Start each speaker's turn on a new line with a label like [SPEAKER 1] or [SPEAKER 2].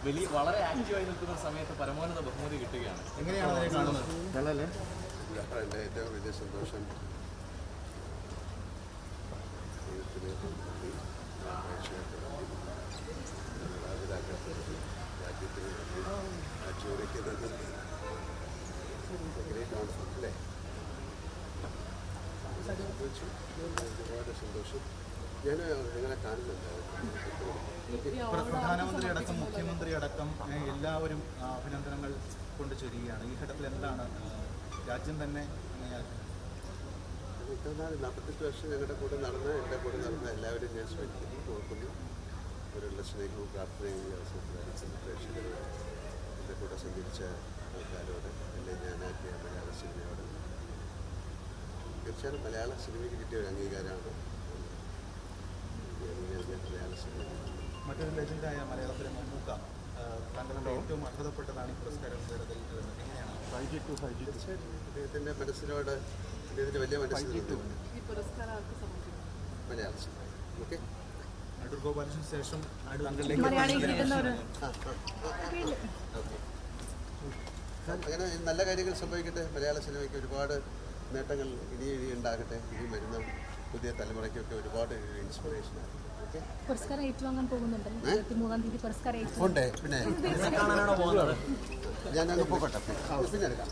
[SPEAKER 1] വലിയ വളരെ ആക്റ്റീവായി നിൽക്കുന്ന സമയത്ത് പരമോന്നത ബഹുമതി കിട്ടുകയാണ്. എങ്ങനെയാണ് അതിനെ കാണുന്നത്?
[SPEAKER 2] എൻ്റെ ഏറ്റവും വലിയ സന്തോഷം മാതാപിതാക്കൾക്ക് രാജ്യത്തിന് കാഴ്ചവെക്കുന്നത് അല്ലേ? ഒരുപാട് സന്തോഷം. ഞാൻ നിങ്ങളെ കാണുന്നുണ്ട്.
[SPEAKER 3] പ്രധാനമന്ത്രി അടക്കം മുഖ്യമന്ത്രി അടക്കം എല്ലാവരും അഭിനന്ദനങ്ങൾ കൊണ്ട് ചൊരിയുകയാണ്. ഈ ഘട്ടത്തിൽ എന്താണ് രാജ്യം തന്നെ
[SPEAKER 2] 48 വർഷം ഞങ്ങളുടെ കൂടെ നടന്ന എൻ്റെ കൂടെ നടന്ന എല്ലാവരും ഞാൻ സ്മരിക്കുന്നു, ഓർക്കുന്നു. അവരുടെ സ്നേഹവും പ്രാർത്ഥനയും ഈ അവസരത്തിൽ പ്രേക്ഷകർ എൻ്റെ കൂടെ സഞ്ചരിച്ച ആൾക്കാരോട് എന്നെ ഞാനാക്കിയ മലയാള സിനിമയോട് തീർച്ചയായും മലയാള സിനിമയ്ക്ക് കിട്ടിയ ഒരു അംഗീകാരമാണ് മലയാള സിനിമ.
[SPEAKER 3] മറ്റൊരു ലെജൻഡായ മലയാളത്തിലെ മമ്മൂക്ക താങ്കളുടെ ഏറ്റവും അർഹതപ്പെട്ടതാണ് ഈ പുരസ്കാരം എങ്ങനെയാണ്?
[SPEAKER 2] തീർച്ചയായും അദ്ദേഹത്തിൻ്റെ മനസ്സിനോട് അദ്ദേഹത്തിൻ്റെ വലിയ മനസ്സിൽ മലയാള സിനിമ. ഓക്കെ,
[SPEAKER 3] അടൂർ ഗോപാലന് ശേഷം
[SPEAKER 2] അങ്ങനെ നല്ല കാര്യങ്ങൾ സംഭവിക്കട്ടെ. മലയാള സിനിമയ്ക്ക് ഒരുപാട് നേട്ടങ്ങൾ ഇനി ഉണ്ടാകട്ടെ. ഇനി വരുന്ന പുതിയ തലമുറയ്ക്കൊക്കെ ഒരുപാട് ഇൻസ്പിറേഷനാണ്.
[SPEAKER 4] പുരസ്കാരം ഏറ്റുവാങ്ങാൻ പോകുന്നുണ്ട്. 23-ാം തീയതി പുരസ്കാരം
[SPEAKER 2] ഉണ്ട്. പിന്നെ ഞാനങ്ങ് പോകട്ടെ, പിന്നെ എടുക്കാം.